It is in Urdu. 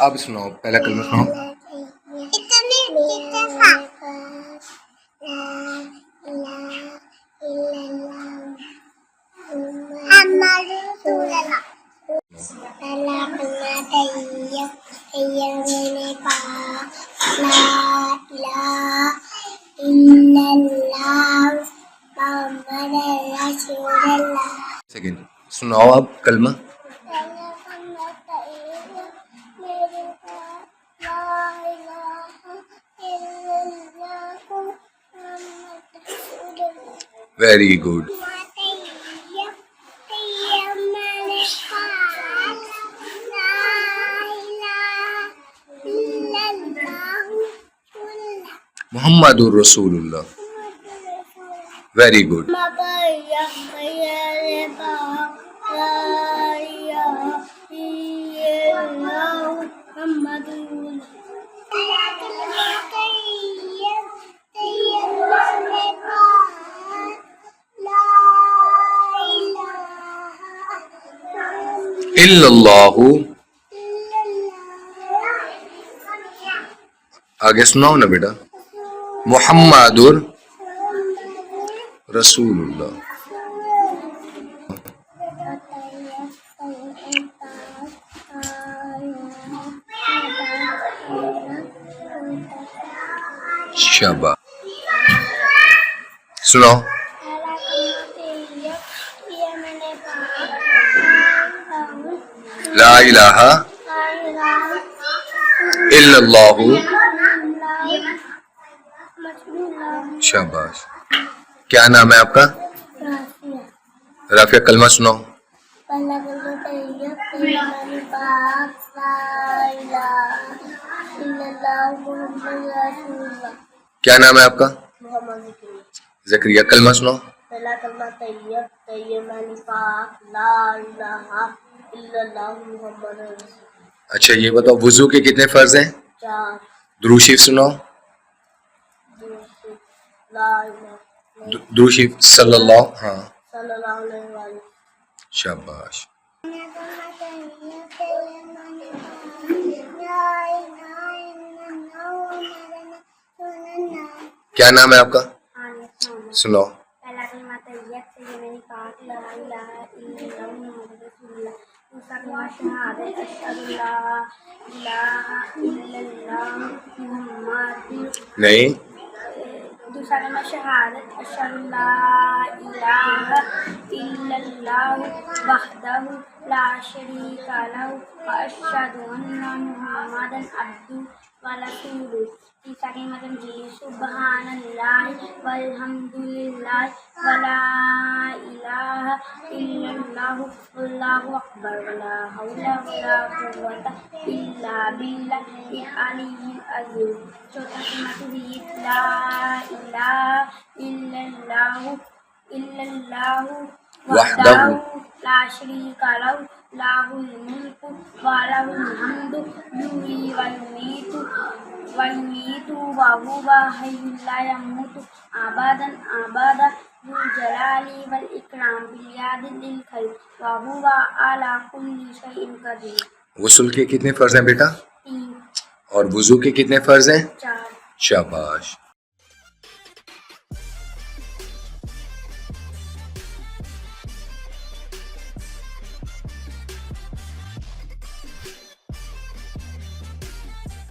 آپ سناؤ، پہلا کلمہ سناؤ. سیکنڈ سناؤ آپ کلمہ. Very good. محمد الرسول اللہ. Very good. الا اللہ. آگے سناؤ نا بیٹا. محمد رسول اللہ. شاباش. سناؤ. لا الہ الا اللہ. شاباش. کیا نام ہے آپ کا؟ رافیہ. کلمہ سناؤ. کیا نام ہے آپ کا؟ زکریا. کلمہ سناؤ. پہلا کلمہ طیب طیب یعنی پاک، لا الہ الا اللہ محمد رسول. اچھا یہ بتاؤ وضو کے کتنے فرض ہیں؟ 4. درود شریف سناؤ. لا الہ درود شریف صلی اللہ. ہاں صلی اللہ علیہ وسلم. شاباش. کیا نام ہے آپ کا؟ سناؤ. پہلا کلمہ طیب طیب یعنی پاک، لا الہ الا اللہ محمد رسول اللہ. دوسرا کلمہ شہادت، اشہد ان لا الہ الا اللہ محمد. نہیں. دوسرا کلمہ شہادت، اشہد ان لا الہ الا اللہ وحدہ لا شریک لہ واشہد ان محمدا عبدہ ورسولہ. تیسرا کلمہ تنزیل، سبحان اللہ والحمد للہ ولا الہ الا اللہ واللہ اکبر ولا حول ولا قوۃ الا باللہ العلی العظیم. چوتھا کلمہ توحید، لا الہ الا اللہ وحدہ لا شریک لہ لہ الملک ولہ الحمد یحیی ویمیت وہو حی لا یموت ابدا ذو الجلال والاکرام بالید الخیر وہو علی کل شیء قدیر. غسل کے کتنے فرض ہیں بیٹا؟ 3. اور وضو کے کتنے فرض ہیں؟ 4. شاباش.